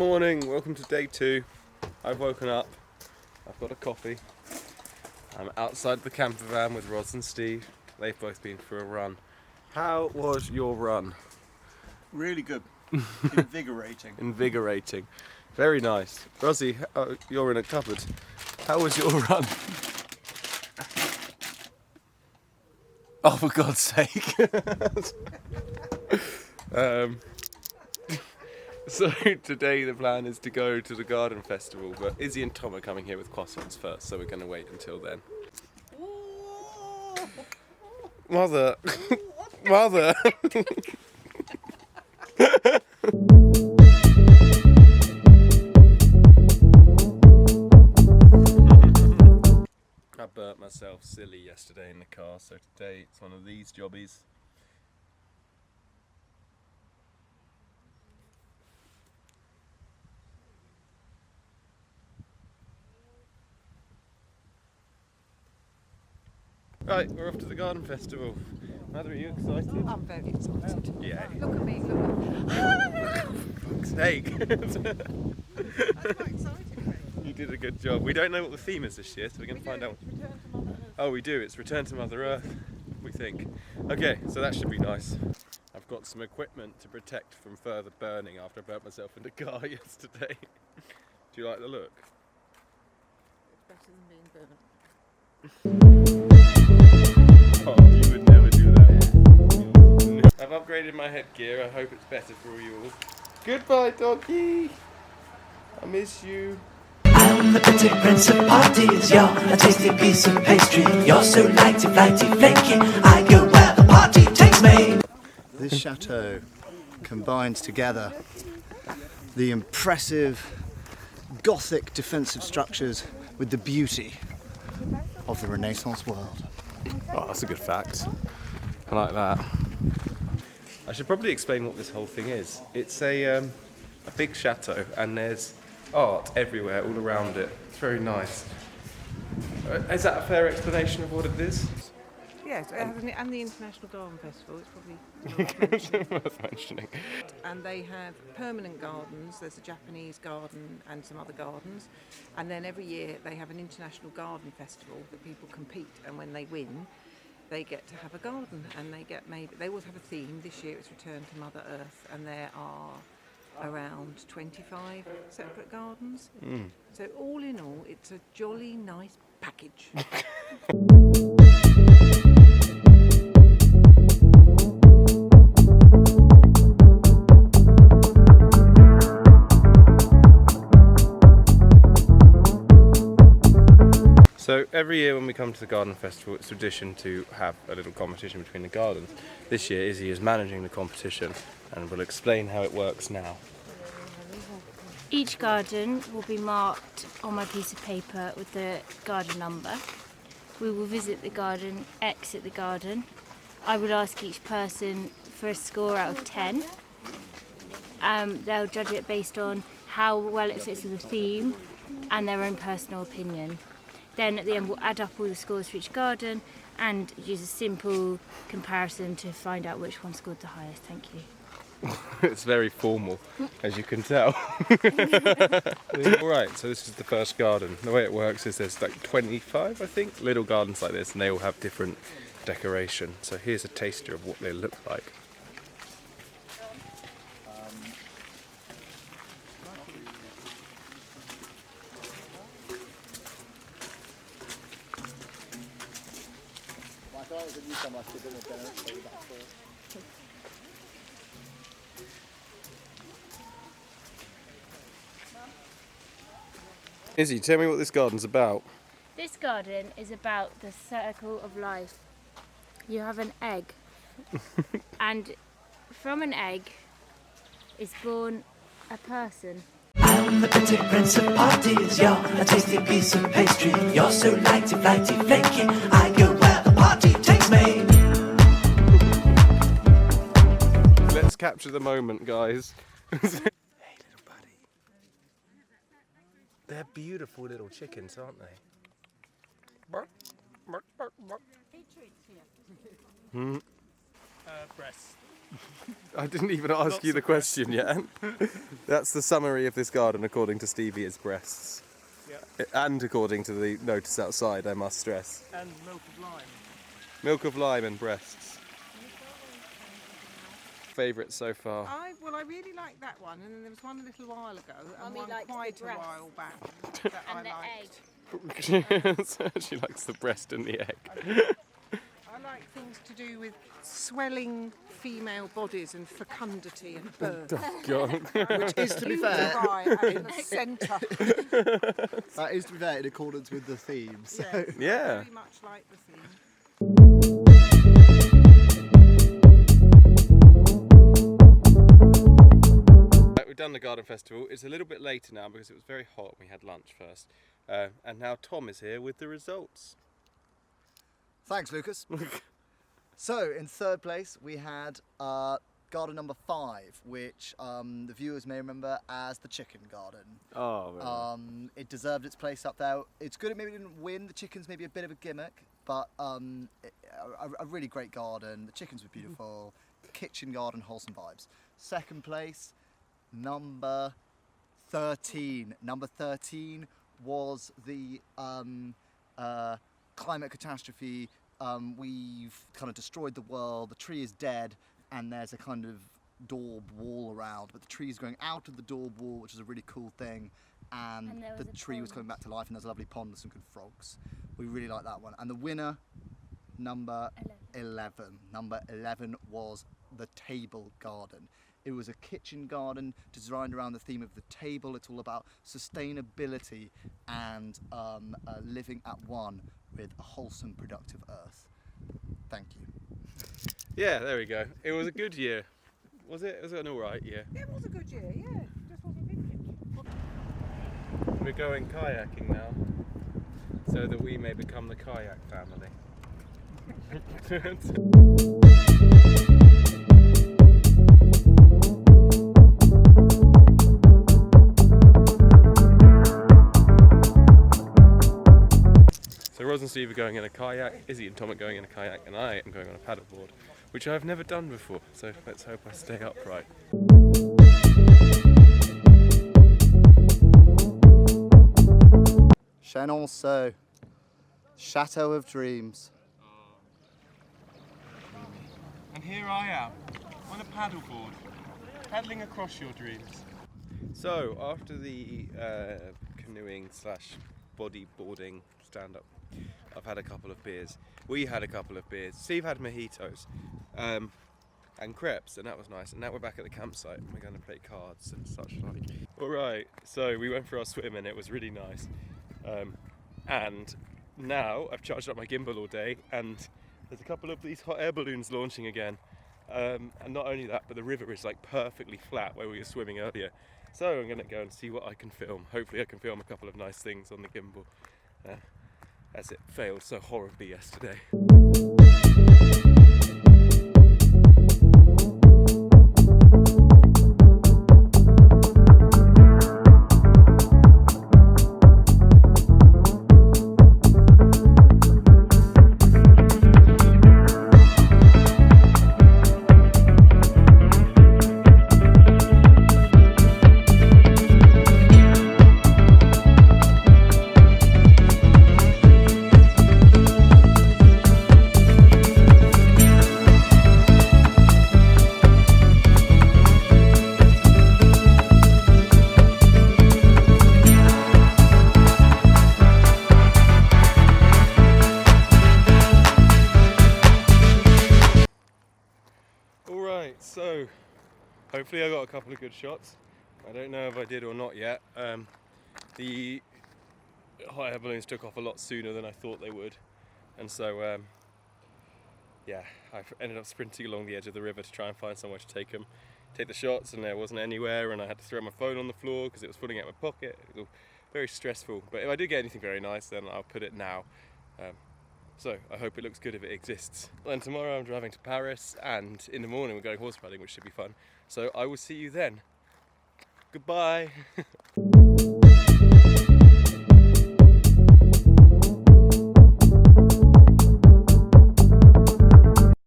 morning, welcome to day 2. I've woken up, I've got a coffee. I'm outside the camper van with Roz and Steve. They've both been for a run. How was your run? Really good. Invigorating. Invigorating. Very nice. Rosie, you're in a cupboard. How was your run? Oh, for God's sake. So today the plan is to go to the garden festival, but Izzy and Tom are coming here with croissants first, so we're going to wait until then. Mother! Mother! I burnt myself silly yesterday in the car, so today it's one of these jobbies. Right, we're off to the garden festival. Mother, are you excited? I'm very excited. Yeah. Look at me, look at me. Fuck's sake. That's quite exciting. You did a good job. We don't know what the theme is this year, so we're going to find out. Return to Mother Earth. Oh, we do. It's Return to Mother Earth, we think. Okay, so that should be nice. I've got some equipment to protect from further burning after I burnt myself in the car yesterday. Do you like the look? It's better than being burnt. Oh, you would never do that. I've upgraded my headgear. I hope it's better for you all. Goodbye, doggy. I miss you. I'm the pretty prince of parties. You're a tasty piece of pastry. You're so lighty, flighty, flaky. I go where the party takes me. This chateau combines together the impressive Gothic defensive structures with the beauty of the Renaissance world. Oh, that's a good fact. I like that. I should probably explain what this whole thing is. It's a big chateau, and there's art everywhere, all around it. It's very nice. Is that a fair explanation of what it is? Yes, and the International Garden Festival, it's probably Worth mentioning. And they have permanent gardens. There's a Japanese garden and some other gardens. And then every year they have an International Garden Festival that people compete, and when they win, they get to have a garden, and they always have a theme. This year it's Return to Mother Earth, and there are around 25 separate gardens. So all in all, it's a jolly nice package. So every year when we come to the garden festival, it's tradition to have a little competition between the gardens. This year Izzy is managing the competition and will explain how it works now. Each garden will be marked on my piece of paper with the garden number. We will visit the garden, exit the garden. I will ask each person for a score out of 10. They'll judge it based on how well it fits with the theme and their own personal opinion. Then at the end we'll add up all the scores for each garden and use a simple comparison to find out which one scored the highest. Thank you. It's very formal, as you can tell. Alright, so this is the first garden. The way it works is there's like 25, I think, little gardens like this, and they all have different decoration. So here's a taster of what they look like. Izzy, tell me what this garden's about. This garden is about the circle of life. You have an egg, and from an egg is born a person. I'm the pretty prince of parties. You're a tasty piece of pastry. You're so lighty, flighty, flaky. I go where the party takes me. Let's capture the moment, guys. Hey, little buddy. They're beautiful little chickens, aren't they? Bark, bark, bark, bark. breasts. I didn't even ask you the question yet. That's the summary of this garden, according to Stevie, is breasts. Yeah. And according to the notice outside, I must stress. And milk of lime. Milk of lime and breasts. Favourite so far? I really liked that one, and then there was one a little while ago, and Mummy one liked the quite a breast. while back that And I the liked. egg. She likes the breast and the egg. I like things to do with swelling female bodies and fecundity and birth. God. Which is, to be fair, Right, and in the centre. that is to be fair in accordance with the theme. So. Yes, Yeah. I very much like the theme. We've done the garden festival. It's a little bit later now because it was very hot. We had lunch first. And now Tom is here with the results. Thanks, Lucas. So, in third place, we had garden number 5, which the viewers may remember as the chicken garden. Oh, It deserved its place up there. It's good it maybe didn't win. The chickens maybe a bit of a gimmick, but a really great garden. The chickens were beautiful. Kitchen garden, wholesome vibes. Second place, number 13. Number 13 was the climate catastrophe. We've kind of destroyed the world. The tree is dead, and there's a kind of daub wall around, but the tree is going out of the daub wall, which is a really cool thing. And there the was a tree was coming pond. back to life, and there's a lovely pond with some good frogs. We really like that one. And the winner, number 11. Number 11 was the table garden. It was a kitchen garden designed around the theme of the table. It's all about sustainability and living at one with a wholesome, productive earth. Thank you. yeah, there we go. It was a good year. Was it? Was it an alright year? It was a good year, yeah. Just wasn't thinking. We're going kayaking now, so that we may become the kayak family. So Roz and Steve are going in a kayak, Izzy and Tom are going in a kayak, and I am going on a paddleboard, which I've never done before, so let's hope I stay upright. Chenonceau, Chateau of Dreams. And here I am, on a paddleboard, paddling across your dreams. So, after the canoeing / bodyboarding stand-up, I've had a couple of beers. We had a couple of beers. Steve had mojitos and crepes, and that was nice. And now we're back at the campsite, and we're going to play cards and such like. Alright, so we went for our swim, and it was really nice. And now I've charged up my gimbal all day, and there's a couple of these hot air balloons launching again. And not only that, but the river is like perfectly flat where we were swimming earlier. So I'm going to go and see what I can film. Hopefully I can film a couple of nice things on the gimbal, as it failed so horribly yesterday. Alright, so hopefully I got a couple of good shots. I don't know if I did or not yet. The hot air balloons took off a lot sooner than I thought they would, and so yeah, I ended up sprinting along the edge of the river to try and find somewhere to take the shots, and there wasn't anywhere, and I had to throw my phone on the floor because it was falling out of my pocket. It was all very stressful, but if I do get anything very nice, then I'll put it now. So I hope it looks good if it exists. And tomorrow I'm driving to Paris, and in the morning we're going horse riding, which should be fun. So I will see you then. Goodbye.